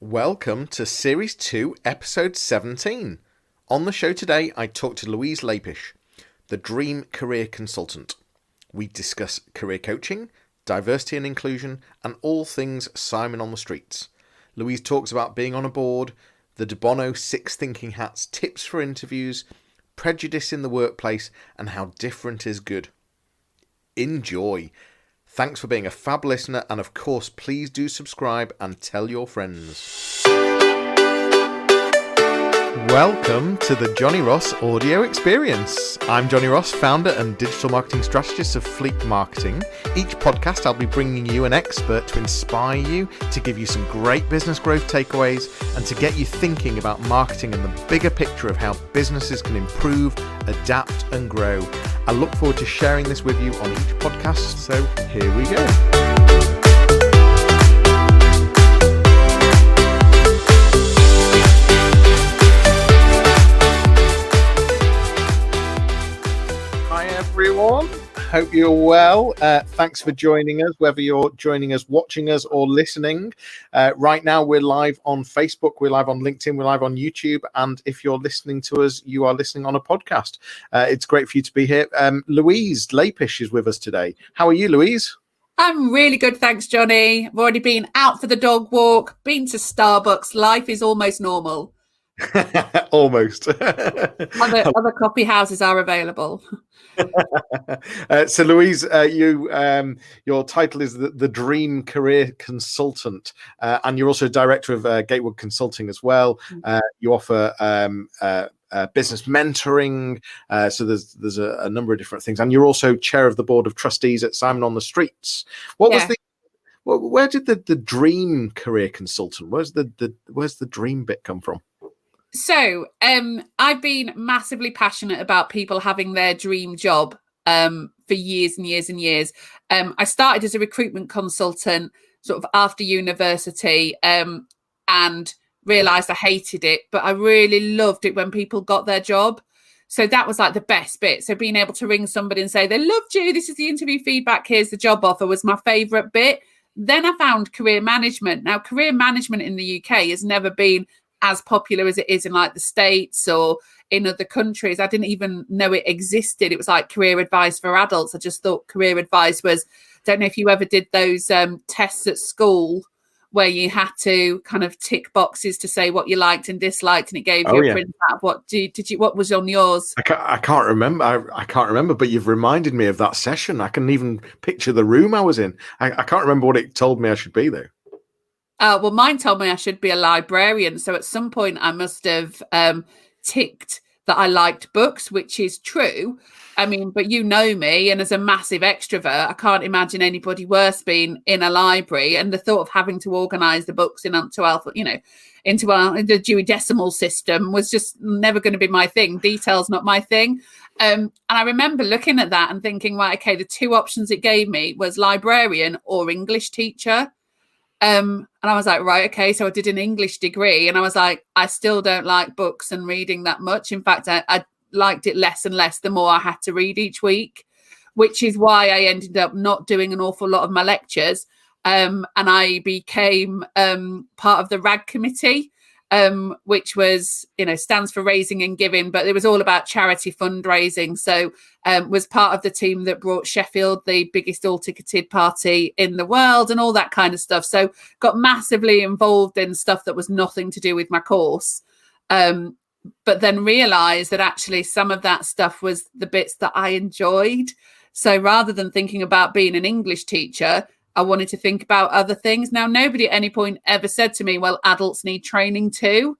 Welcome to Series 2, Episode 17. On the show today, I talk to Louise Lapish, the Dream Career Consultant. We discuss career coaching, diversity and inclusion, and all things Simon on the Streets. Louise talks about being on a board, the bono 6 thinking hats, tips for interviews, prejudice in the workplace, and how different is good. Enjoy. Thanks for being a fab listener, and of course, please do subscribe and tell your friends. Welcome to the Johnny Ross Audio Experience. I'm Johnny Ross, founder and digital marketing strategist of Fleek Marketing. Each podcast, I'll be bringing you an expert to inspire you, to give you some great business growth takeaways, and to get you thinking about marketing and the bigger picture of how businesses can improve, adapt, and grow. I look forward to sharing this with you on each podcast, so here we go. Hi everyone, hope you're well. Thanks for joining us, whether you're joining us, watching us or listening. Right now we're live on Facebook, we're live on LinkedIn, we're live on YouTube, and if you're listening to us, you are listening on a podcast. It's great for you to be here. Louise Lapish is with us today. How are you, Louise? I'm really good, thanks, Johnny. I've already been out for the dog walk, been to Starbucks. Life is almost normal. Almost. Other coffee houses are available. So Louise, your title is the Dream Career Consultant, and you're also director of Gatewood Consulting as well. You offer business mentoring, so there's a number of different things, and you're also chair of the board of trustees at Simon on the Streets. Where did the Dream Career Consultant? Where's the dream bit come from? So I've been massively passionate about people having their dream job for years and years and years. I started as a recruitment consultant sort of after university and realised I hated it, but I really loved it when people got their job. So that was like the best bit. So being able to ring somebody and say, they loved you, this is the interview feedback, here's the job offer, was my favourite bit. Then I found career management. Now, career management in the UK has never been as popular as it is in like the States or in other countries. I didn't even know it existed. It was like career advice for adults. I just thought career advice was, don't know if you ever did those tests at school where you had to kind of tick boxes to say what you liked and disliked, and it gave you a print out. What was on yours? I can't remember. I can't remember, but you've reminded me of that session. I can even picture the room I was in. I can't remember what it told me I should be though. Well, mine told me I should be a librarian. So at some point I must have ticked that I liked books, which is true. I mean, but you know me, and as a massive extrovert, I can't imagine anybody worse being in a library. And the thought of having to organise the books into the Dewey Decimal System was just never going to be my thing. Detail's not my thing. And I remember looking at that and thinking, right, okay, the two options it gave me was librarian or English teacher. And I was like, right, okay. So I did an English degree, and I was like, I still don't like books and reading that much. In fact, I liked it less and less the more I had to read each week, which is why I ended up not doing an awful lot of my lectures. And I became part of the RAG committee, which was, stands for raising and giving, but it was all about charity fundraising. So was part of the team that brought Sheffield the biggest all-ticketed party in the world and all that kind of stuff. So got massively involved in stuff that was nothing to do with my course. But then realised that actually some of that stuff was the bits that I enjoyed. So rather than thinking about being an English teacher, I wanted to think about other things. Now, nobody at any point ever said to me, well, adults need training too.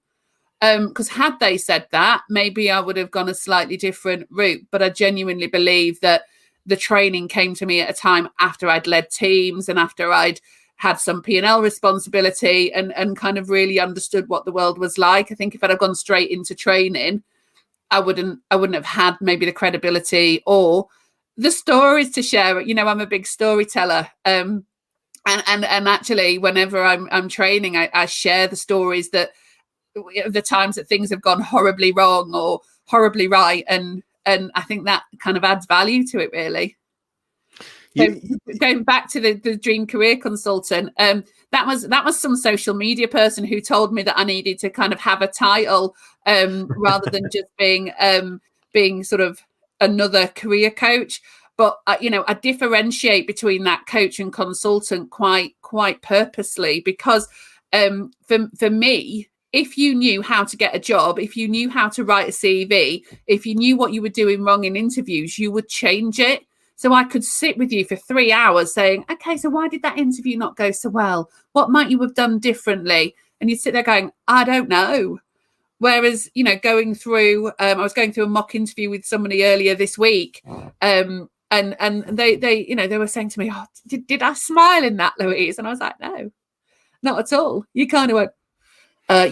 Because had they said that, maybe I would have gone a slightly different route. But I genuinely believe that the training came to me at a time after I'd led teams and after I'd had some P&L responsibility and kind of really understood what the world was like. I think if I'd have gone straight into training, I wouldn't have had maybe the credibility or the stories to share. I'm a big storyteller. And actually, whenever I'm training, I share the stories that the times that things have gone horribly wrong or horribly right, and I think that kind of adds value to it, really. So going back to the dream career consultant, that was some social media person who told me that I needed to kind of have a title rather than just being sort of another career coach. But I differentiate between that coach and consultant quite purposely, because for me, if you knew how to get a job, if you knew how to write a CV, if you knew what you were doing wrong in interviews, you would change it. So I could sit with you for 3 hours saying, okay, so why did that interview not go so well? What might you have done differently? And you'd sit there going, I don't know. Whereas, going through, I was going through a mock interview with somebody earlier this week, and they were saying to me, oh, did I smile in that, Louise? And I was like, no, not at all. You kind of went,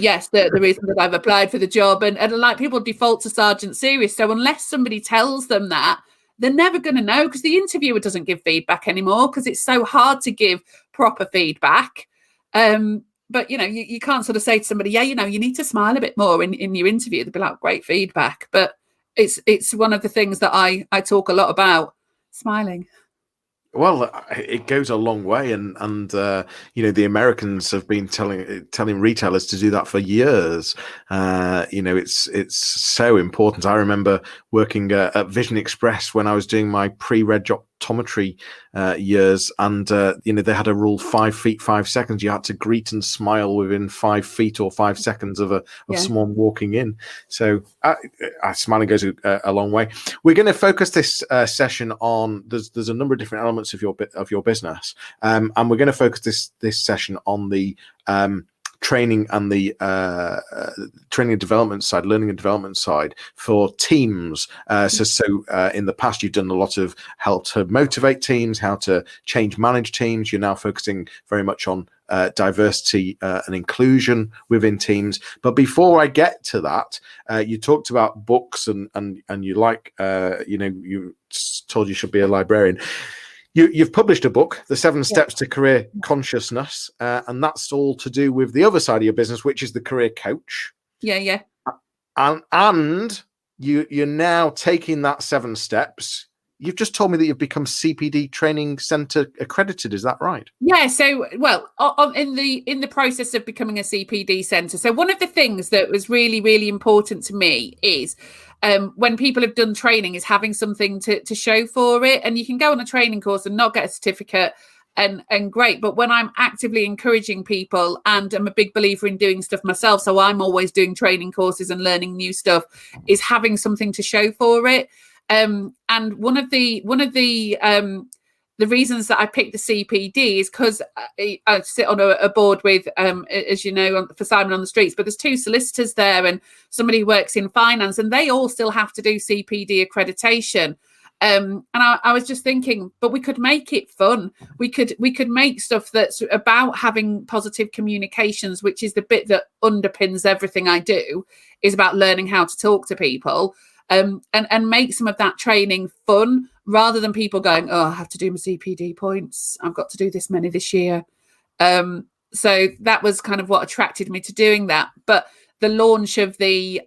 yes, the reason that I've applied for the job, and like people default to Sergeant Serious. So unless somebody tells them that, they're never going to know, because the interviewer doesn't give feedback anymore because it's so hard to give proper feedback. But, you can't sort of say to somebody, yeah, you need to smile a bit more in your interview. They'd be like, great feedback. But it's one of the things that I talk a lot about, smiling. Well, it goes a long way, and the Americans have been telling retailers to do that for years. It's so important. I remember working at Vision Express when I was doing my pre-reg optometry years, and they had a rule: 5 feet 5 seconds. You had to greet and smile within 5 feet or 5 seconds of someone walking in. So smiling goes a long way. We're going to focus this session on there's a number of different elements of your business, and we're going to focus this session on the training and the training and development side, learning and development side for teams. So in the past, you've done a lot of help to motivate teams, how to manage teams. You're now focusing very much on diversity and inclusion within teams. But before I get to that, you talked about books and you like, you told you should be a librarian. You've published a book, The 7 Steps to Career Consciousness, and that's all to do with the other side of your business, which is the career coach. Yeah. And you're now taking that 7 steps. You've just told me that you've become CPD Training Centre accredited. Is that right? Yeah. So, well, in the process of becoming a CPD centre. So one of the things that was really, really important to me is when people have done training is having something to show for it. And you can go on a training course and not get a certificate and great. But when I'm actively encouraging people, and I'm a big believer in doing stuff myself, so I'm always doing training courses and learning new stuff, is having something to show for it. And one of the reasons that I picked the CPD is because I sit on a board with, as you know, for Simon on the Streets, but there's 2 solicitors there and somebody who works in finance, and they all still have to do CPD accreditation. And I was just thinking, but we could make it fun. We could make stuff that's about having positive communications, which is the bit that underpins everything I do, is about learning how to talk to people. And make some of that training fun, rather than people going, oh, I have to do my CPD points, I've got to do this many this year. So that was kind of what attracted me to doing that. But the launch of the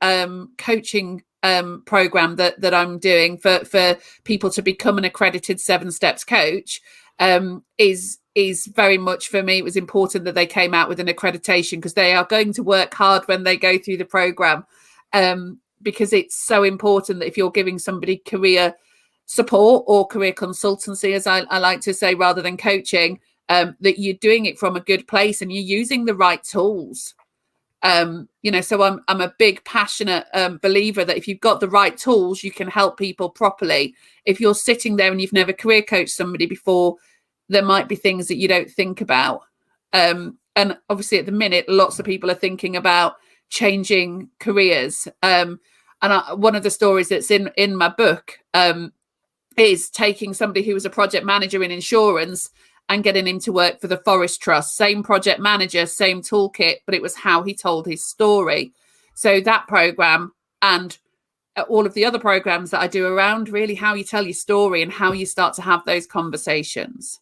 coaching program that I'm doing for people to become an accredited 7 Steps coach is very much, for me, it was important that they came out with an accreditation, because they are going to work hard when they go through the program. Because it's so important that if you're giving somebody career support or career consultancy, as I like to say, rather than coaching, that you're doing it from a good place and you're using the right tools. So I'm a big passionate believer that if you've got the right tools, you can help people properly. If you're sitting there and you've never career coached somebody before, there might be things that you don't think about. And obviously at the minute, lots of people are thinking about changing careers. One of the stories that's in my book is taking somebody who was a project manager in insurance and getting him to work for the Forest Trust. Same project manager, same toolkit, but it was how he told his story. So that program, and all of the other programs that I do around, really how you tell your story and how you start to have those conversations.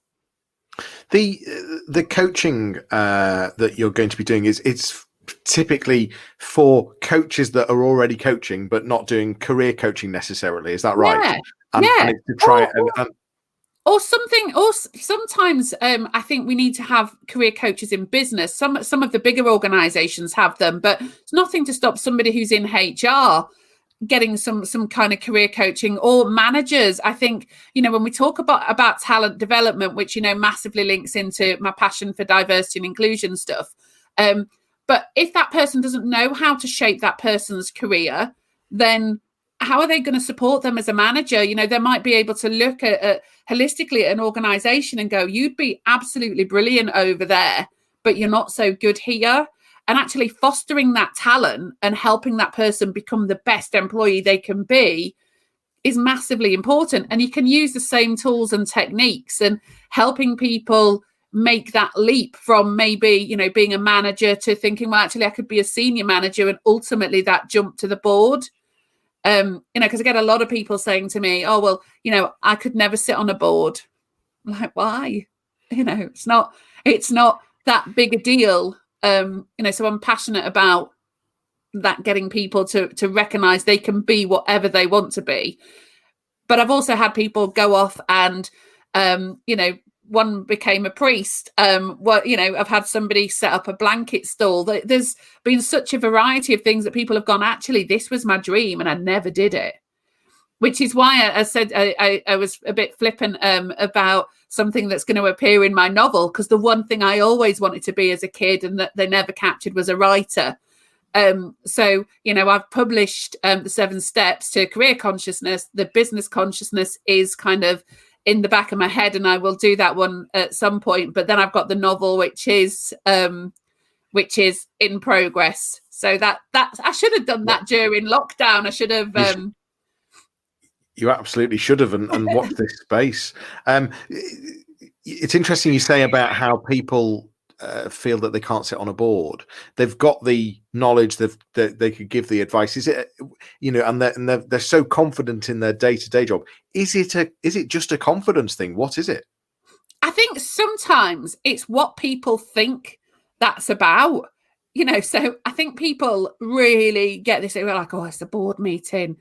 The coaching that you're going to be doing it's typically for coaches that are already coaching but not doing career coaching necessarily. Is that right? Yeah. And it's to try Or something, or sometimes I think we need to have career coaches in business. Some of the bigger organizations have them, but it's nothing to stop somebody who's in HR getting some kind of career coaching, or managers. I think, when we talk about talent development, which, massively links into my passion for diversity and inclusion stuff. But if that person doesn't know how to shape that person's career, then how are they going to support them as a manager? They might be able to look at holistically at an organization and go, you'd be absolutely brilliant over there, but you're not so good here. And actually fostering that talent and helping that person become the best employee they can be is massively important. And you can use the same tools and techniques and helping people make that leap from maybe, being a manager to thinking, well, actually I could be a senior manager, and ultimately that jump to the board. Because I get a lot of people saying to me, oh, well, I could never sit on a board. I'm like, why? It's not that big a deal. So I'm passionate about that, getting people to recognize they can be whatever they want to be. But I've also had people go off and, one became a priest. I've had somebody set up a blanket stall. There's been such a variety of things that people have gone, actually, this was my dream and I never did it. Which is why I said I was a bit flippant about something that's going to appear in my novel, because the one thing I always wanted to be as a kid and that they never captured was a writer. So, I've published the 7 steps to career consciousness. The business consciousness is kind of in the back of my head, and I will do that one at some point. But then I've got the novel, which is in progress. So that I should have done that during lockdown. I should have. You absolutely should have, and watch this space. It's interesting you say about how people feel that they can't sit on a board. They've got the knowledge, they could give the advice. Is it, and they're so confident in their day-to-day job. Is it just a confidence thing? What is it? I think sometimes it's what people think that's about. So I think people really get this. They're like, oh, it's a board meeting.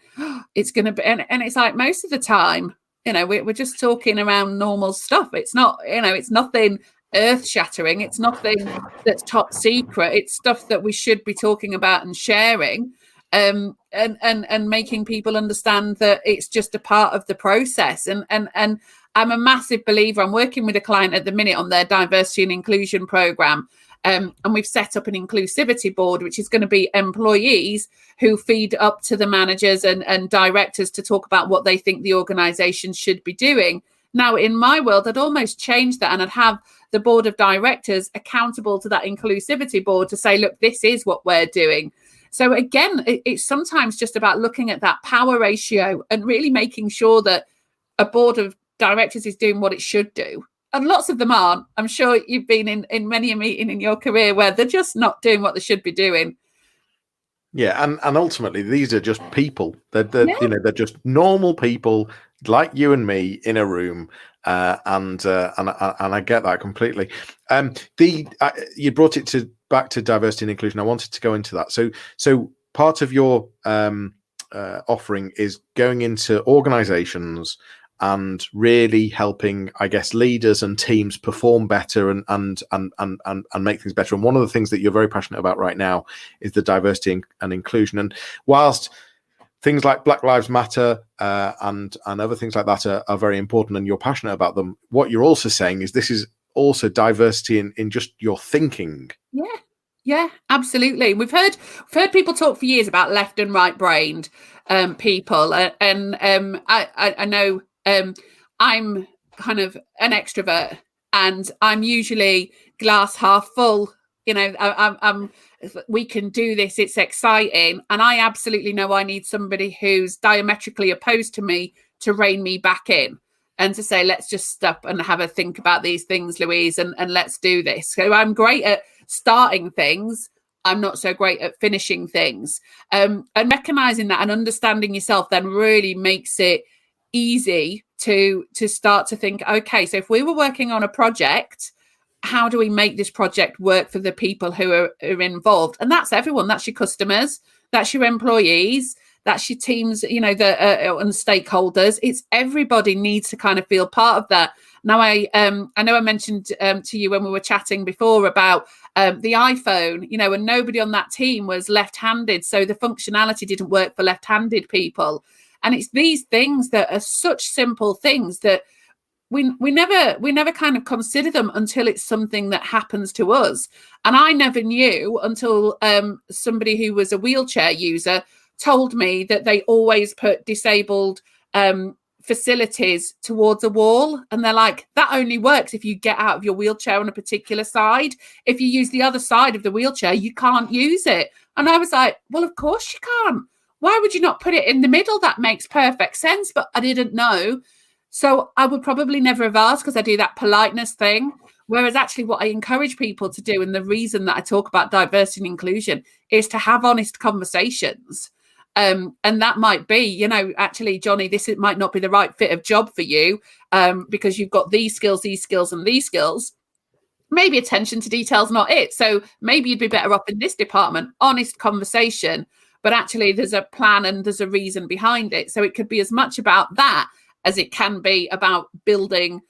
It's going to be, and it's like most of the time, we're just talking around normal stuff. It's not, it's nothing earth-shattering. It's nothing that's top secret. It's stuff that we should be talking about and sharing, and making people understand that it's just a part of the process. And I'm a massive believer. I'm working with a client at the minute on their diversity and inclusion program. And we've set up an inclusivity board, which is going to be employees who feed up to the managers and directors to talk about what they think the organization should be doing. Now, in my world, I'd almost change that, and I'd have the board of directors accountable to that inclusivity board to say, look, this is what we're doing. So again, it's sometimes just about looking at that power ratio and really making sure that a board of directors is doing what it should do. And lots of them aren't. I'm sure you've been in many a meeting in your career where they're just not doing what they should be doing. Yeah, and ultimately these are just people. They're they're just normal people like you and me in a room, and I get that completely. You brought it back to diversity and inclusion. I wanted to go into that. So part of your offering is going into organizations and really helping, I guess, leaders and teams perform better and make things better. And one of the things that you're very passionate about right now is the diversity and inclusion. And whilst things like Black Lives Matter and other things like that are very important and you're passionate about them, what you're also saying is this is also diversity in just your thinking. Yeah, absolutely. We've heard people talk for years about left and right brained people, and I know. I'm kind of an extrovert, and I'm usually glass half full. We can do this. It's exciting. And I absolutely know I need somebody who's diametrically opposed to me to rein me back in and to say, let's just stop and have a think about these things, Louise, and let's do this. So I'm great at starting things. I'm not so great at finishing things. And recognizing that and understanding yourself then really makes it easy to start to think, okay, so if we were working on a project, how do we make this project work for the people who are involved? And that's everyone. That's your customers, that's your employees, That's your teams, and stakeholders. It's everybody needs to kind of feel part of that. Now, I know I mentioned to you when we were chatting before about the iPhone, and nobody on that team was left-handed, so the functionality didn't work for left-handed people. And it's these things that are such simple things that we never kind of consider them until it's something that happens to us. And I never knew until somebody who was a wheelchair user told me that they always put disabled facilities towards a wall, and they're like, that only works if you get out of your wheelchair on a particular side. If you use the other side of the wheelchair, you can't use it. And I was like, well, of course you can't. Why would you not put it in the middle? That makes perfect sense. But I didn't know. So I would probably never have asked, because I do that politeness thing. Whereas actually what I encourage people to do, and the reason that I talk about diversity and inclusion, is to have honest conversations. And that might be, actually, Johnny, it might not be the right fit of job for you because you've got these skills, and these skills. Maybe attention to detail's not it. So maybe you'd be better off in this department. Honest conversation. But actually, there's a plan and there's a reason behind it. So it could be as much about that as it can be about building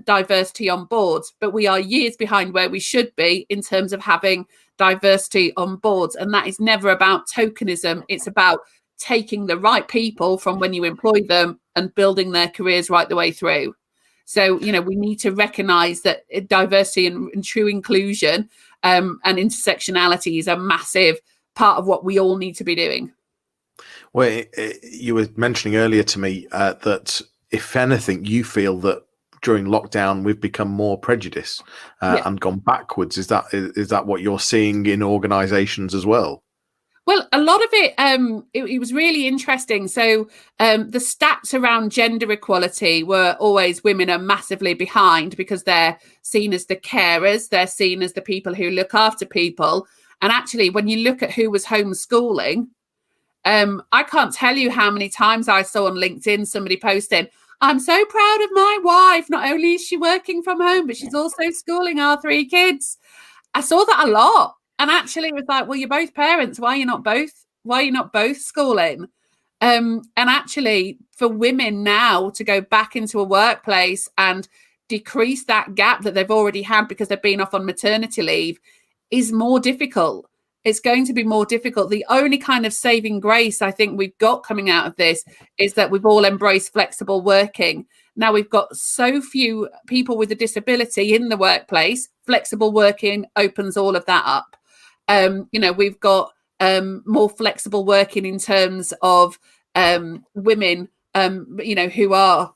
diversity on boards. But we are years behind where we should be in terms of having diversity on boards. And that is never about tokenism. It's about taking the right people from when you employ them and building their careers right the way through. So, we need to recognise that diversity and true inclusion and intersectionality is a massive part of what we all need to be doing. Well, you were mentioning earlier to me that, if anything, you feel that during lockdown we've become more prejudiced and gone backwards. Is that what you're seeing in organisations as well? Well, a lot of it, it was really interesting. So the stats around gender equality were always women are massively behind because they're seen as the carers, they're seen as the people who look after people. And actually, when you look at who was homeschooling, I can't tell you how many times I saw on LinkedIn somebody posting, I'm so proud of my wife. Not only is she working from home, but she's also schooling our 3 kids. I saw that a lot. And actually it was like, well, you're both parents. Why are you not both schooling? And actually for women now to go back into a workplace and decrease that gap that they've already had because they've been off on maternity leave is more difficult. It's going to be more difficult. The only kind of saving grace I think we've got coming out of this is that we've all embraced flexible working. Now we've got so few people with a disability in the workplace. Flexible working opens all of that up. We've got more flexible working in terms of women, who are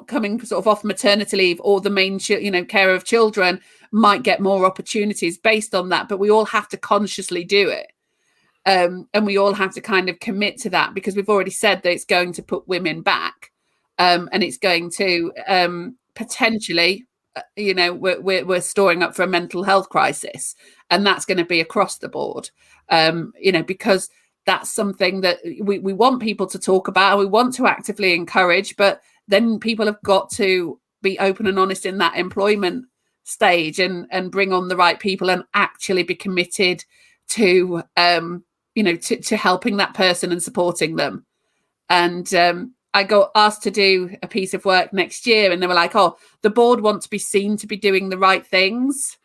coming sort of off maternity leave, or the main, care of children might get more opportunities based on that. But we all have to consciously do it. And we all have to kind of commit to that, because we've already said that it's going to put women back and it's going to potentially, we're storing up for a mental health crisis. And that's going to be across the board, because that's something that we want people to talk about. We want to actively encourage, but then people have got to be open and honest in that employment stage and bring on the right people and actually be committed to, to helping that person and supporting them. And I got asked to do a piece of work next year, and they were like, oh, the board want to be seen to be doing the right things.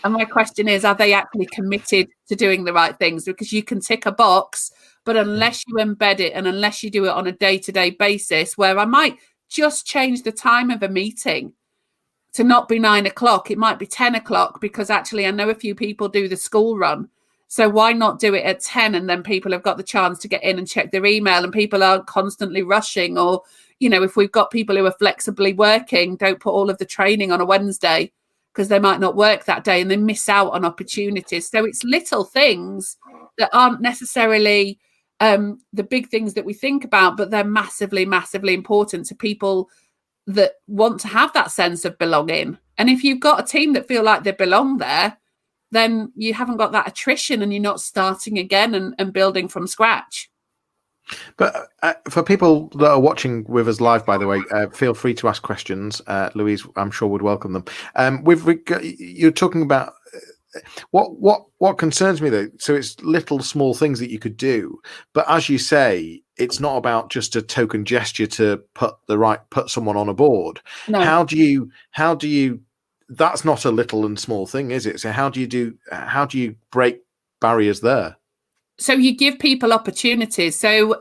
And my question is, are they actually committed to doing the right things? Because you can tick a box, but unless you embed it and unless you do it on a day-to-day basis, where I might just change the time of a meeting to not be 9 o'clock, it might be 10 o'clock, because actually I know a few people do the school run. So why not do it at 10, and then people have got the chance to get in and check their email, and people aren't constantly rushing. Or, if we've got people who are flexibly working, don't put all of the training on a Wednesday, because they might not work that day and they miss out on opportunities. So it's little things that aren't necessarily the big things that we think about, but they're massively, massively important to people that want to have that sense of belonging. And if you've got a team that feel like they belong there, then you haven't got that attrition and you're not starting again and building from scratch. But for people that are watching with us live, by the way, feel free to ask questions. Louise, I'm sure, would welcome them. You're talking about what concerns me though, so it's little small things that you could do, but as you say, it's not about just a token gesture to put someone on a board. No. How do you that's not a little and small thing, is it? So how do you break barriers there? So you give people opportunities. So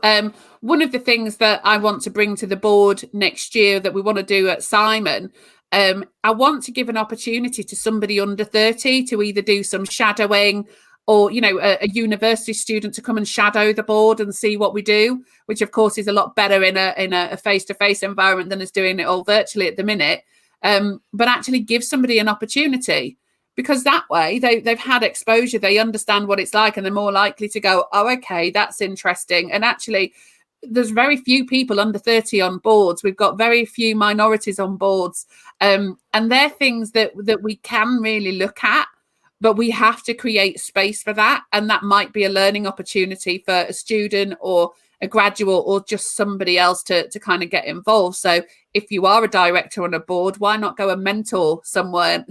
one of the things that I want to bring to the board next year that we want to do at Simon, I want to give an opportunity to somebody under 30 to either do some shadowing or, a university student to come and shadow the board and see what we do, which of course is a lot better in a face-to-face environment than is doing it all virtually at the minute. But actually give somebody an opportunity, because that way they've had exposure, they understand what it's like, and they're more likely to go, oh, okay, that's interesting. And actually, there's very few people under 30 on boards. We've got very few minorities on boards. And they're things that we can really look at, but we have to create space for that. And that might be a learning opportunity for a student or a graduate or just somebody else to kind of get involved. So if you are a director on a board, why not go and mentor someone,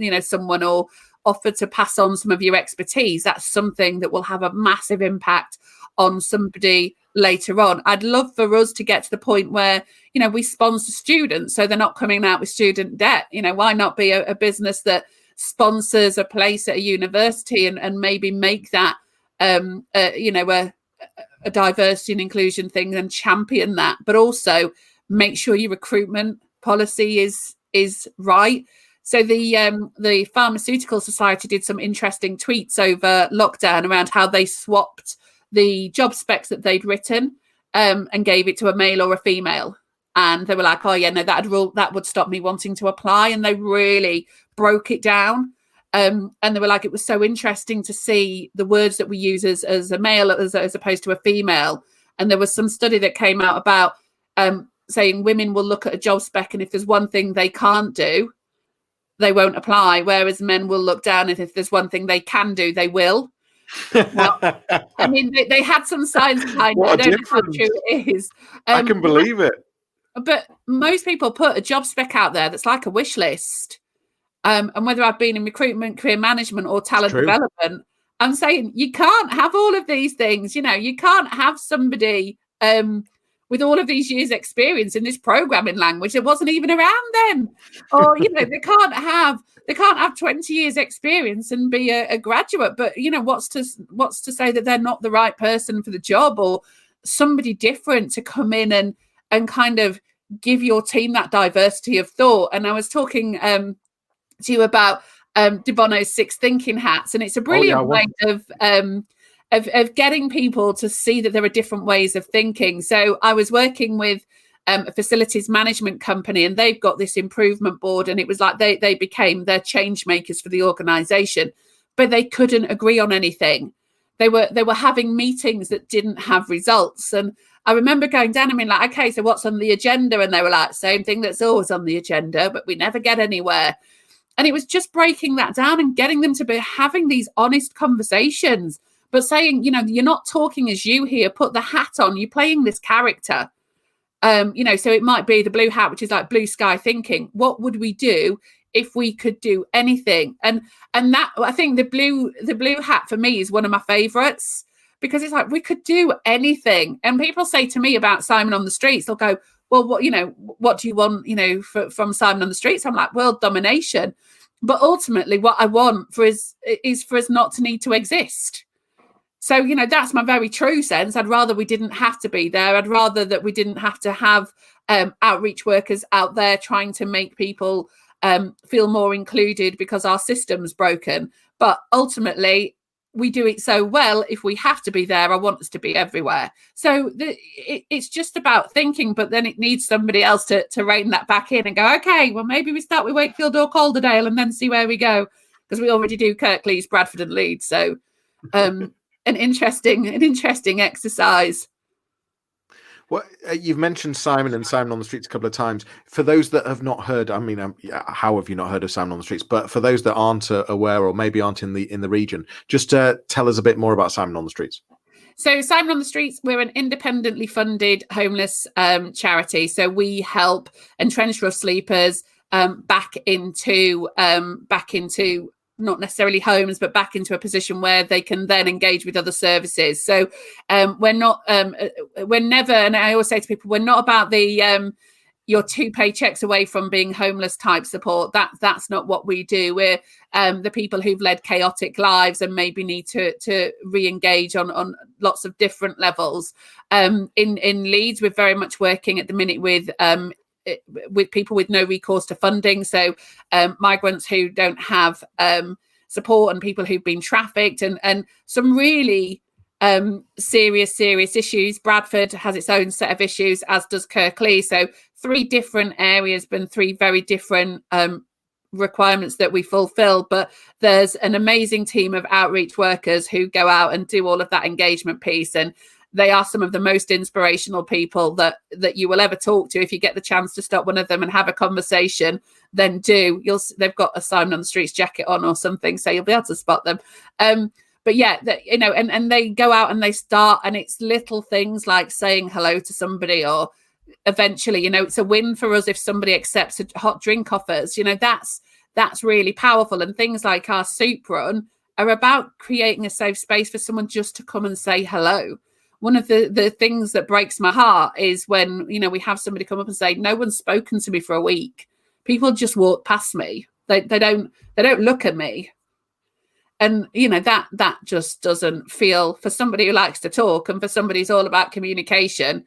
or offer to pass on some of your expertise? That's something that will have a massive impact on somebody later on. I'd love for us to get to the point where, we sponsor students so they're not coming out with student debt. Why not be a business that sponsors a place at a university and maybe make that, a diversity and inclusion thing and champion that, but also make sure your recruitment policy is right. So the Pharmaceutical Society did some interesting tweets over lockdown around how they swapped the job specs that they'd written and gave it to a male or a female. And they were like, oh, yeah, no, that would stop me wanting to apply. And they really broke it down. And they were like, it was so interesting to see the words that we use as a male as opposed to a female. And there was some study that came out about saying women will look at a job spec, and if there's one thing they can't do, they won't apply, whereas men will look down, and if there's one thing they can do, they will. Well, I mean, they had some science behind it. I don't know how true it is. I can believe it. But most people put a job spec out there that's like a wish list. And whether I've been in recruitment, career management, or talent development, I'm saying you can't have all of these things. You can't have somebody with all of these years' experience in this programming language that wasn't even around then, or they can't have 20 years' experience and be a graduate. But what's to say that they're not the right person for the job, or somebody different to come in and kind of give your team that diversity of thought. And I was talking to you about De Bono's 6 thinking hats, and it's a brilliant way of getting people to see that there are different ways of thinking. So I was working with a facilities management company, and they've got this improvement board, and it was like they became their change makers for the organization, but they couldn't agree on anything. They were having meetings that didn't have results. And I remember going down and being like, okay, so what's on the agenda? And they were like, same thing that's always on the agenda, but we never get anywhere. And it was just breaking that down and getting them to be having these honest conversations, but saying, you're not talking as you here, put the hat on, you're playing this character. So it might be the blue hat, which is like blue sky thinking. What would we do if we could do anything? And that, I think the blue hat for me is one of my favorites, because it's like we could do anything. And people say to me about Simon on the Streets, they'll go, well, what do you want, from Simon on the Streets? I'm like, world domination. But ultimately what I want is for us not to need to exist. So, that's my very true sense. I'd rather we didn't have to be there. I'd rather that we didn't have to have outreach workers out there trying to make people feel more included because our system's broken. But ultimately, we do it so well. If we have to be there, I want us to be everywhere. So it's just about thinking, but then it needs somebody else to rein that back in and go, okay, well, maybe we start with Wakefield or Calderdale and then see where we go, because we already do Kirklees, Bradford and Leeds. So an interesting exercise. Well, you've mentioned Simon and Simon on the Streets a couple of times. For those that have not heard, I mean, how have you not heard of Simon on the Streets? But for those that aren't aware, or maybe aren't in the region, just tell us a bit more about Simon on the Streets. So Simon on the Streets, we're an independently funded homeless charity. So we help entrenched rough sleepers back into not necessarily homes, but back into a position where they can then engage with other services. So we're never, and I always say to people, we're not about the you're 2 paychecks away from being homeless type support. That's not what we do. We're the people who've led chaotic lives and maybe need to re-engage on lots of different levels. In Leeds, we're very much working at the minute with people with no recourse to funding. So migrants who don't have support, and people who've been trafficked, and some really serious issues. Bradford has its own set of issues, as does Kirklees. So 3 different areas, but 3 very different requirements that we fulfill. But there's an amazing team of outreach workers who go out and do all of that engagement piece, and they are some of the most inspirational people that you will ever talk to. If you get the chance to stop one of them and have a conversation, then do. They've got a Simon on the Streets jacket on or something, so you'll be able to spot them. But yeah, and they go out and they start, and it's little things like saying hello to somebody, or eventually, it's a win for us if somebody accepts a hot drink offers. That's really powerful. And things like our soup run are about creating a safe space for someone just to come and say hello. One of the things that breaks my heart is when, we have somebody come up and say, no one's spoken to me for a week. People just walk past me. They don't look at me. And, that just doesn't feel, for somebody who likes to talk and for somebody who's all about communication,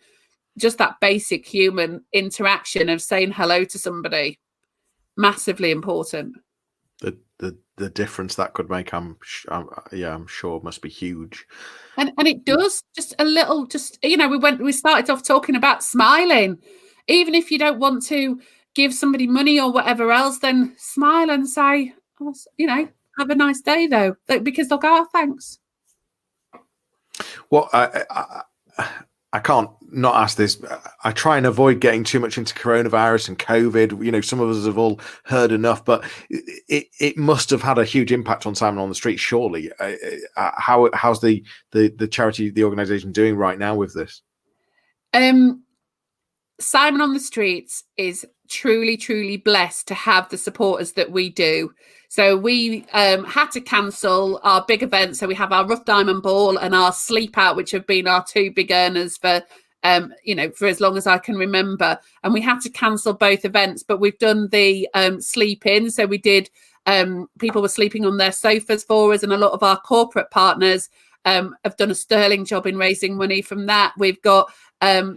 just that basic human interaction of saying hello to somebody, massively important. The difference that could make, I'm sure must be huge. And it does just a little, we started off talking about smiling. Even if you don't want to give somebody money or whatever else, then smile and say, have a nice day though, because they'll go, oh, thanks. Well, I can't not ask this. I try and avoid getting too much into coronavirus and COVID. Some of us have all heard enough, but it must have had a huge impact on Simon on the Street, surely. How's the charity, the organisation, doing right now with this? Simon on the Streets is truly, truly blessed to have the supporters that we do. So we had to cancel our big events. So we have our Rough Diamond Ball and our Sleep Out, which have been our 2 big earners for as long as I can remember. And we had to cancel both events, but we've done the sleep in. So we did, people were sleeping on their sofas for us, and a lot of our corporate partners have done a sterling job in raising money from that. We've got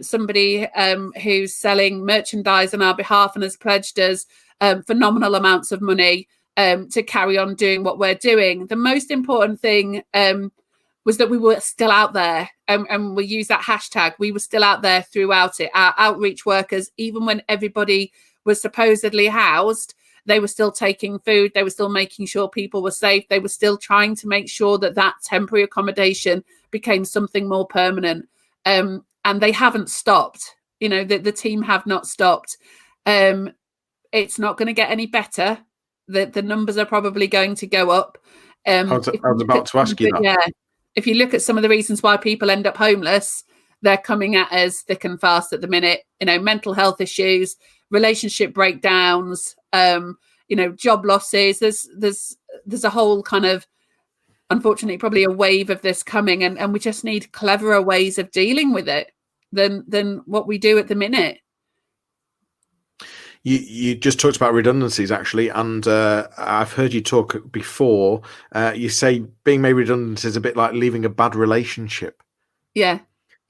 somebody who's selling merchandise on our behalf and has pledged us phenomenal amounts of money to carry on doing what we're doing. The most important thing was that we were still out there, and we use that hashtag. We were still out there throughout it. Our outreach workers, even when everybody was supposedly housed, they were still taking food. They were still making sure people were safe. They were still trying to make sure that temporary accommodation became something more permanent. And they haven't stopped. The team have not stopped. It's not going to get any better. The numbers are probably going to go up. I was about to ask you that. Yeah. If you look at some of the reasons why people end up homeless, they're coming at us thick and fast at the minute. Mental health issues, relationship breakdowns, job losses. There's a whole kind of, unfortunately, probably a wave of this coming, and we just need cleverer ways of dealing with it than what we do at the minute. You just talked about redundancies, actually, and I've heard you talk before. You say being made redundant is a bit like leaving a bad relationship. Yeah.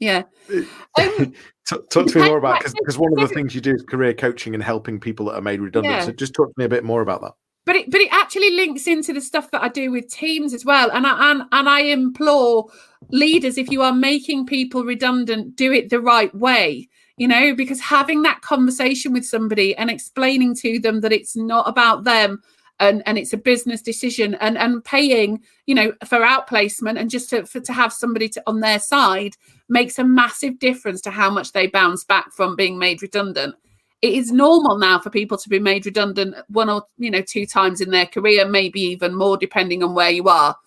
Talk to me more about, because one of the things you do is career coaching and helping people that are made redundant. Yeah. So just talk to me a bit more about that. But it actually links into the stuff that I do with teams as well. And I implore leaders, if you are making people redundant, do it the right way. Because having that conversation with somebody and explaining to them that it's not about them and it's a business decision, and paying, for outplacement and just to have somebody on their side makes a massive difference to how much they bounce back from being made redundant. It is normal now for people to be made redundant 1 or 2 times in their career, maybe even more, depending on where you are.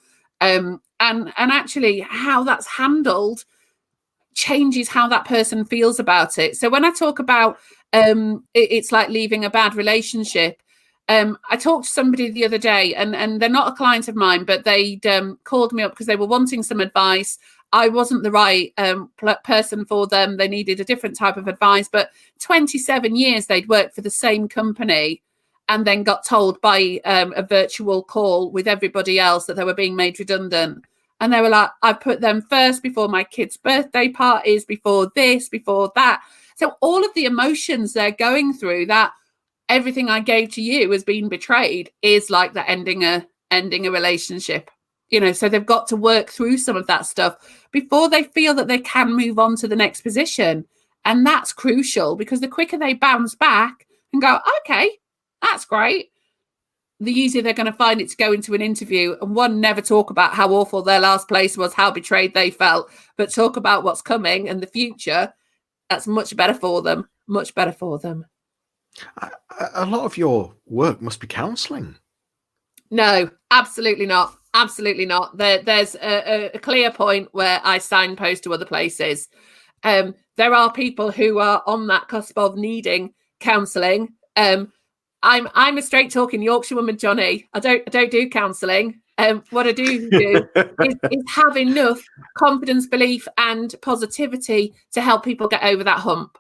And actually how that's handled changes how that person feels about it. So when I talk about it's like leaving a bad relationship, I talked to somebody the other day, and they're not a client of mine, but they'd called me up because they were wanting some advice. I wasn't the right person for them. They needed a different type of advice. But 27 years they'd worked for the same company, and then got told by a virtual call with everybody else that they were being made redundant. And they were like, I put them first before my kids' birthday parties, before this, before that. So all of the emotions they're going through, that everything I gave to you has been betrayed, is like that ending a relationship. So they've got to work through some of that stuff before they feel that they can move on to the next position. And that's crucial, because the quicker they bounce back and go, okay, that's great, the easier they're going to find it to go into an interview and never talk about how awful their last place was, how betrayed they felt, but talk about what's coming and the future. That's much better for them. Much better for them. A lot of your work must be counselling. No, absolutely not. Absolutely not. There's a clear point where I signpost to other places. There are people who are on that cusp of needing counselling. I'm a straight talking Yorkshire woman, Johnny. I don't do counselling. What I do is have enough confidence, belief, and positivity to help people get over that hump.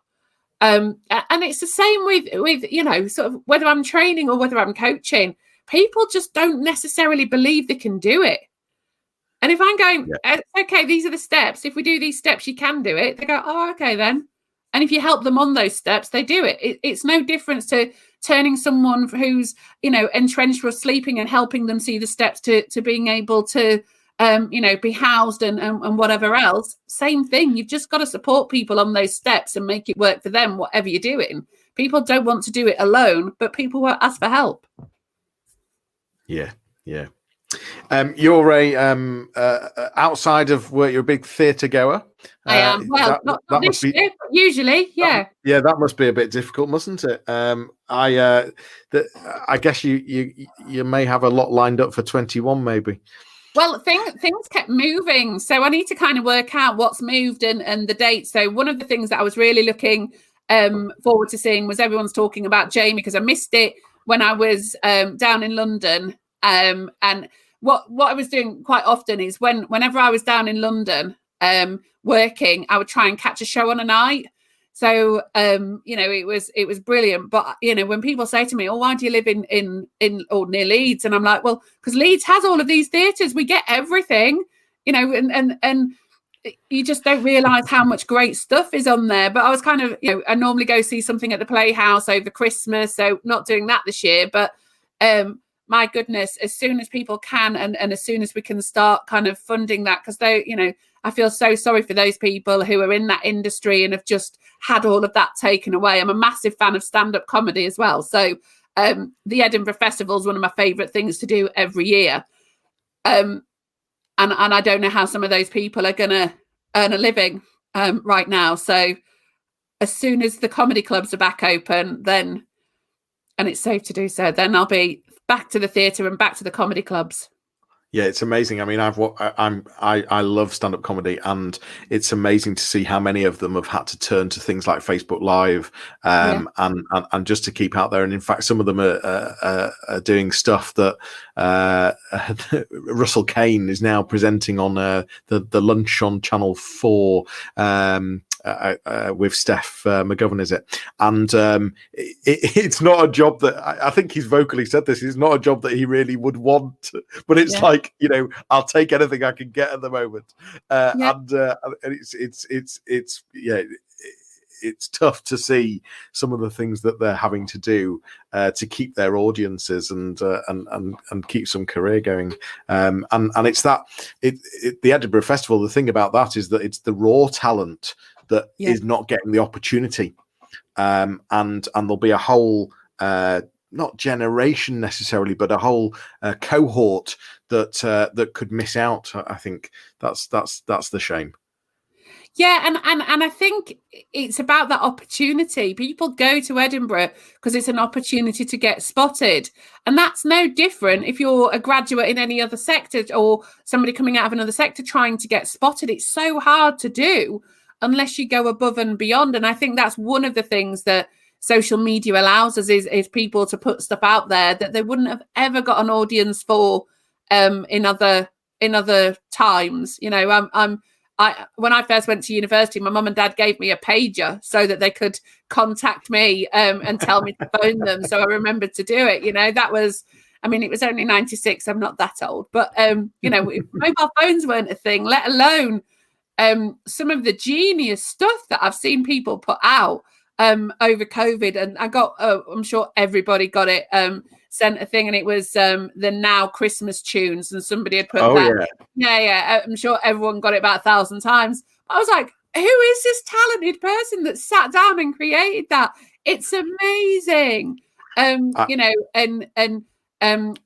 And it's the same with sort of whether I'm training or whether I'm coaching. People just don't necessarily believe they can do it. And if I'm going, okay, these are the steps. If we do these steps, you can do it. They go, oh, okay then. And if you help them on those steps, they do it. It's no difference to turning someone who's, entrenched or sleeping and helping them see the steps to being able to, be housed and whatever else. Same thing. You've just got to support people on those steps and make it work for them, whatever you're doing. People don't want to do it alone, but people won't ask for help. Yeah. You're a outside of work, you're a big theatre goer. I am. Well, not this year, but usually, yeah. That must be a bit difficult, mustn't it? I guess you may have a lot lined up for 21, maybe. Well, things kept moving, so I need to kind of work out what's moved and the date. So one of the things that I was really looking forward to seeing was everyone's talking about Jamie, because I missed it when I was down in London. And what I was doing quite often is whenever I was down in London working, I would try and catch a show on a night. So it was brilliant. But when people say to me, "Oh, why do you live in or near Leeds?" and I'm like, "Well, because Leeds has all of these theatres. We get everything, and you just don't realise how much great stuff is on there." But I was kind of, I normally go see something at the Playhouse over Christmas, so not doing that this year. But my goodness, as soon as people can and as soon as we can start kind of funding that, because I feel so sorry for those people who are in that industry and have just had all of that taken away. I'm a massive fan of stand-up comedy as well. So the Edinburgh Festival is one of my favourite things to do every year. And I don't know how some of those people are going to earn a living right now. So as soon as the comedy clubs are back open, then, and it's safe to do so, then I'll be back to the theatre and back to the comedy clubs. Yeah, it's amazing. I mean, I love stand-up comedy, and it's amazing to see how many of them have had to turn to things like Facebook Live, and just to keep out there. And in fact, some of them are doing stuff that Russell Kane is now presenting on the lunch on Channel 4. With Steph McGovern, is it? And it's not a job that I think he's vocally said this. It's not a job that he really would want, but it's like, I'll take anything I can get at the moment. And it's tough to see some of the things that they're having to do to keep their audiences and keep some career going. And it's that the Edinburgh Festival. The thing about that is that it's the raw talent that is not getting the opportunity, and there'll be a whole not generation necessarily, but a whole cohort that could miss out. I think that's the shame. Yeah, and I think it's about that opportunity. People go to Edinburgh because it's an opportunity to get spotted. And that's no different if you're a graduate in any other sector or somebody coming out of another sector trying to get spotted. It's so hard to do unless you go above and beyond. And I think that's one of the things that social media allows us is people to put stuff out there that they wouldn't have ever got an audience for in other times. You know, when I first went to university, my mum and dad gave me a pager so that they could contact me and tell me to phone them. So I remembered to do it. You know, that was, I mean, it was only 96. I'm not that old, but you know, mobile phones weren't a thing, let alone some of the genius stuff that I've seen people put out over COVID. And I got, I'm sure everybody got it, sent a thing, and it was the Now Christmas tunes, and somebody had put that. Yeah, I'm sure everyone got it about 1,000 times. I was like, who is this talented person that sat down and created that? It's amazing. You know, and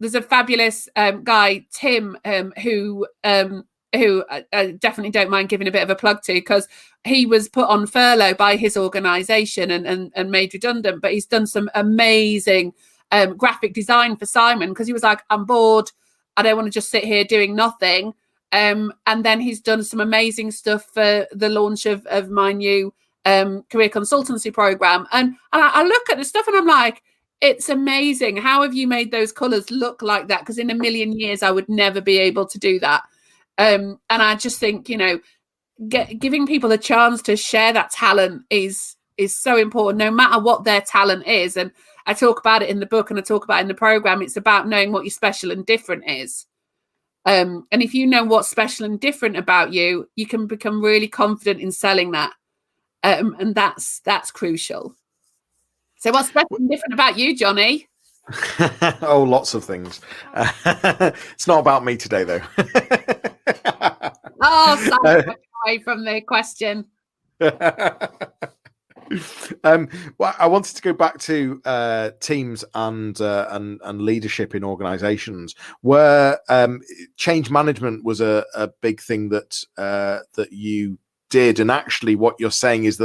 there's a fabulous guy, Tim, who I definitely don't mind giving a bit of a plug to, because he was put on furlough by his organisation and made redundant, but he's done some amazing graphic design for Simon, because he was like, I'm bored, I don't want to just sit here doing nothing. And then he's done some amazing stuff for the launch of my new career consultancy program. And I look at the stuff and I'm like, it's amazing. How have you made those colours look like that? Because in a million years, I would never be able to do that. And I just think, you know, giving people a chance to share that talent is so important, no matter what their talent is. And I talk about it in the book and I talk about it in the program. It's about knowing what your special and different is. And if you know what's special and different about you, you can become really confident in selling that. And that's crucial. So what's special and different about you, Johnny? Oh, lots of things. It's not about me today, though. Oh, sorry, away from the question. Well, I wanted to go back to teams and leadership in organisations, where change management was a big thing that you did, and actually, what you're saying is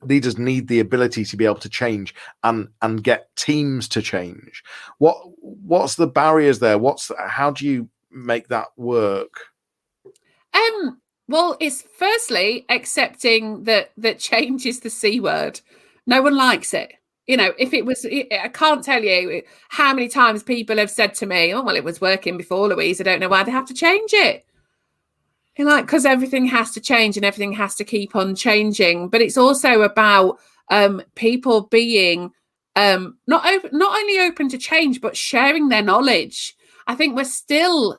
leaders need the ability to be able to change and get teams to change. What's the barriers there? How do you make that work? Well, it's firstly accepting that change is the C word. No one likes it. You know, if it was, I can't tell you how many times people have said to me, oh, well, it was working before, Louise, I don't know why they have to change it. You're like, because everything has to change and everything has to keep on changing. But it's also about people being not only open to change, but sharing their knowledge. I think we're still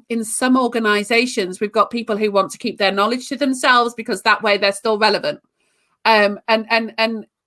in some organizations, we've got people who want to keep their knowledge to themselves because that way they're still relevant. And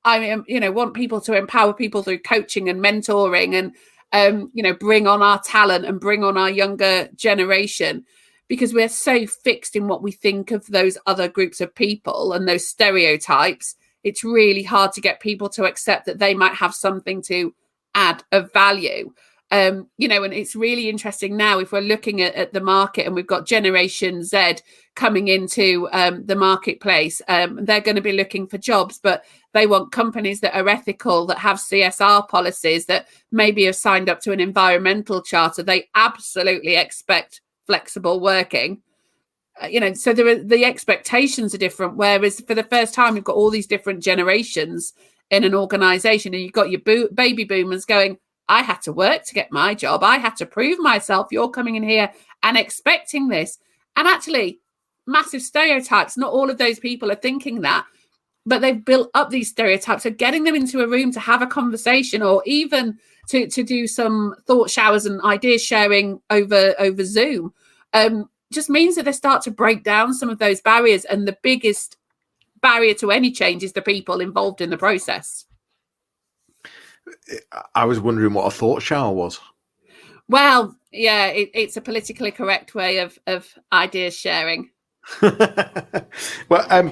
I want people to empower people through coaching and mentoring and bring on our talent and bring on our younger generation, because we're so fixed in what we think of those other groups of people and those stereotypes. It's really hard to get people to accept that they might have something to add of value. And it's really interesting now if we're looking at the market and we've got Generation Z coming into the marketplace. They're going to be looking for jobs, but they want companies that are ethical, that have CSR policies, that maybe have signed up to an environmental charter. They absolutely expect flexible working. So the expectations are different. Whereas for the first time, we've got all these different generations in an organization, and you've got your baby boomers going, I had to work to get my job. I had to prove myself. You're coming in here and expecting this. And actually, massive stereotypes. Not all of those people are thinking that, but they've built up these stereotypes. So getting them into a room to have a conversation, or even to do some thought showers and idea sharing over Zoom, just means that they start to break down some of those barriers. And the biggest barrier to any change is the people involved in the process. I was wondering what a thought shower was. Well, yeah, it's a politically correct way of ideas sharing. Well, I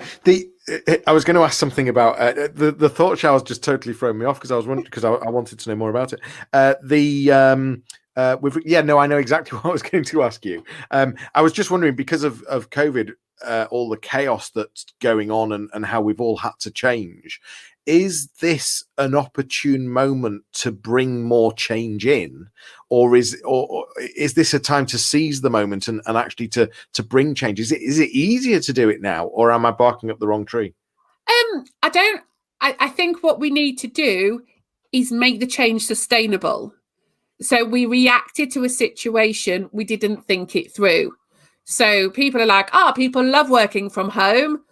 was going to ask something about the thought showers. Just totally thrown me off because I wanted to know more about it. I know exactly what I was going to ask you. I was just wondering, because of COVID, all the chaos that's going on and how we've all had to change. Is this an opportune moment to bring more change in, or is this a time to seize the moment and actually to bring change? Is it easier to do it now, or am I barking up the wrong tree? I think what we need to do is make the change sustainable. So we reacted to a situation, we didn't think it through. So people are like, people love working from home.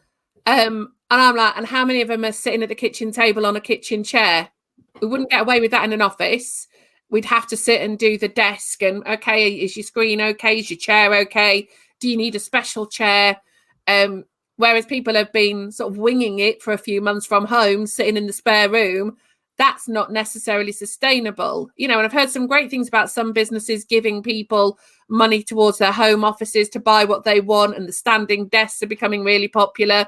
And I'm like, and how many of them are sitting at the kitchen table on a kitchen chair? We wouldn't get away with that in an office. We'd have to sit and do the desk and, okay, is your screen okay? Is your chair okay? Do you need a special chair? Whereas people have been sort of winging it for a few months from home, sitting in the spare room. That's not necessarily sustainable. And I've heard some great things about some businesses giving people money towards their home offices to buy what they want, and the standing desks are becoming really popular.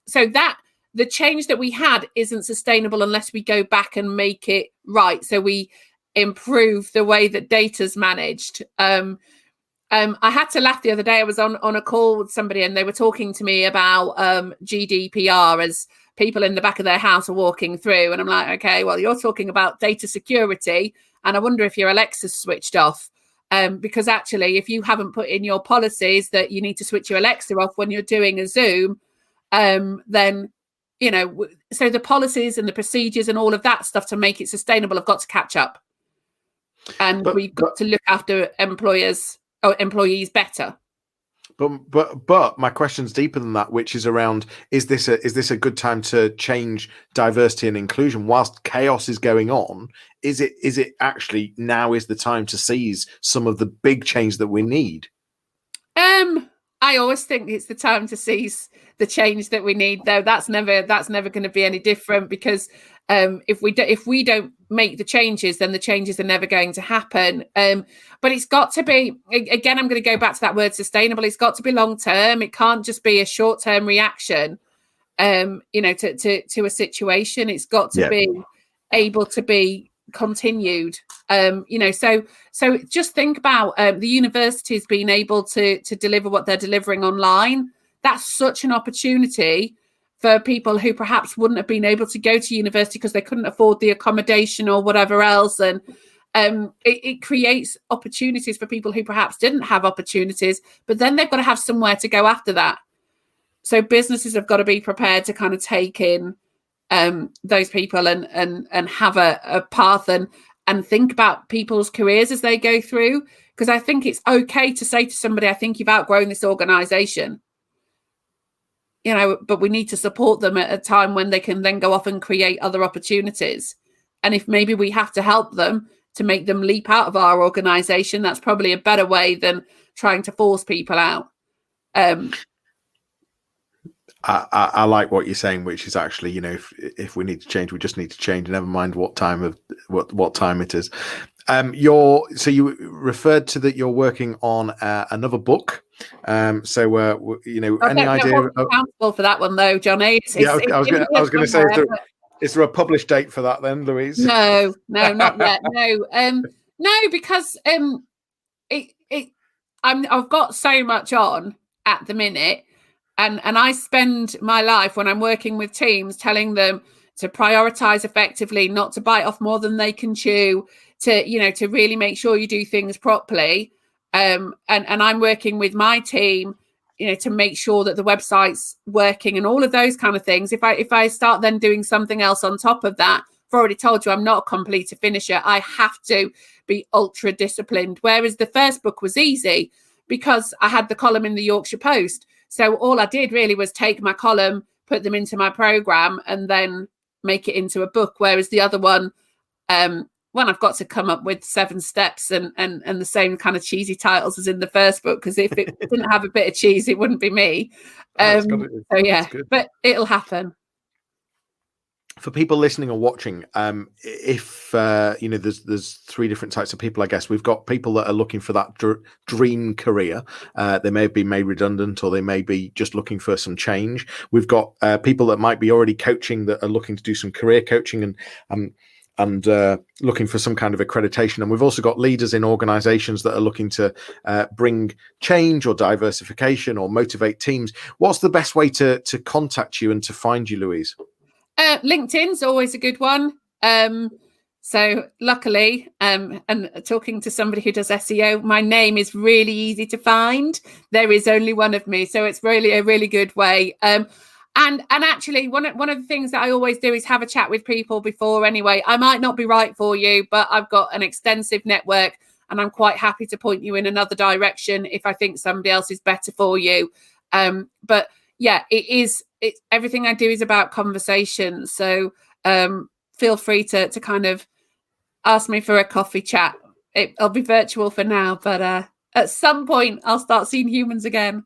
So that the change that we had isn't sustainable unless we go back and make it right. So we improve the way that data's managed. I had to laugh the other day. I was on a call with somebody and they were talking to me about GDPR as people in the back of their house are walking through. And I'm like, okay, well, you're talking about data security. And I wonder if your Alexa's switched off. Because actually, if you haven't put in your policies that you need to switch your Alexa off when you're doing a Zoom, then, so the policies and the procedures and all of that stuff to make it sustainable have got to catch up. And we've got to look after employees better. But my question's deeper than that, which is around: is this a good time to change diversity and inclusion whilst chaos is going on? Is it actually now is the time to seize some of the big change that we need? I always think it's the time to seize the change that we need, though. That's never going to be any different, because if we don't make the changes, then the changes are never going to happen. But it's got to be, again, I'm going to go back to that word sustainable. It's got to be long term. It can't just be a short term reaction, to a situation. It's got to be able to be continued. So just think about the universities being able to deliver what they're delivering online. That's such an opportunity for people who perhaps wouldn't have been able to go to university because they couldn't afford the accommodation or whatever else. And it creates opportunities for people who perhaps didn't have opportunities, but then they've got to have somewhere to go after that. So businesses have got to be prepared to kind of take in those people and have a path and think about people's careers as they go through. Because I think it's okay to say to somebody, I think you've outgrown this organization. But we need to support them at a time when they can then go off and create other opportunities. And if maybe we have to help them to make them leap out of our organization, that's probably a better way than trying to force people out. I like what you're saying, which is actually, if we need to change, we just need to change. Never mind what time it is. You referred to that you're working on another book. Any idea? Accountable for that one though, Johnny. I was going to say, is there a published date for that then, Louise? No, not yet. No, because I've got so much on at the minute. And I spend my life when I'm working with teams telling them to prioritize effectively, not to bite off more than they can chew, to really make sure you do things properly. And I'm working with my team, to make sure that the website's working and all of those kind of things. If I start then doing something else on top of that, I've already told you I'm not a completer finisher. I have to be ultra disciplined. Whereas the first book was easy because I had the column in the Yorkshire Post. So all I did really was take my column, put them into my program, and then make it into a book. Whereas the other one, I've got to come up with 7 steps and the same kind of cheesy titles as in the first book, because if it didn't have a bit of cheese, it wouldn't be me. But it'll happen. For people listening or watching, if there's 3 different types of people, I guess. We've got people that are looking for that dream career. They may have been made redundant, or they may be just looking for some change. We've got people that might be already coaching, that are looking to do some career coaching. And and looking for some kind of accreditation. And we've also got leaders in organizations that are looking to bring change or diversification or motivate teams. What's the best way to contact you and to find you, Louise? LinkedIn's always a good one. So luckily, and talking to somebody who does SEO, my name is really easy to find. There is only one of me, so it's really a really good way. And actually, one of the things that I always do is have a chat with people before. Anyway, I might not be right for you, but I've got an extensive network, and I'm quite happy to point you in another direction if I think somebody else is better for you. But yeah, it's everything I do is about conversation. So feel free to kind of ask me for a coffee chat. I'll be virtual for now, but at some point I'll start seeing humans again.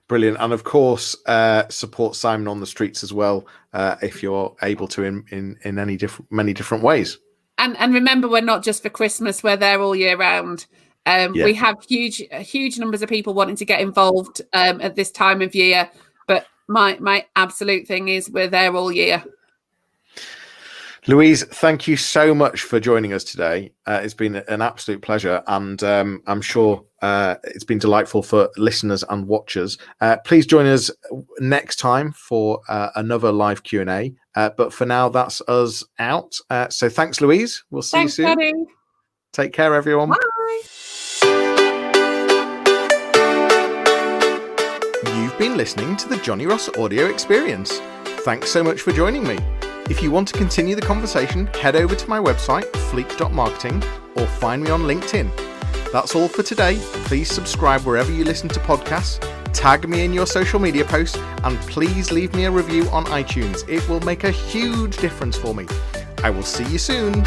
Brilliant. And of course, support Simon on the streets as well, if you're able to in many different ways. And remember, we're not just for Christmas, we're there all year round. We have huge numbers of people wanting to get involved at this time of year, but my absolute thing is we're there all year. Louise, thank you so much for joining us today. It's been an absolute pleasure, and I'm sure it's been delightful for listeners and watchers. Please join us next time for another live Q&A. But for now, that's us out. So thanks, Louise. We'll see you soon. Buddy. Take care, everyone. Bye. You've been listening to the Johnny Ross audio experience. Thanks so much for joining me. If you want to continue the conversation, head over to my website, fleek.marketing, or find me on LinkedIn. That's all for today. Please subscribe wherever you listen to podcasts, tag me in your social media posts, and please leave me a review on iTunes. It will make a huge difference for me. I will see you soon.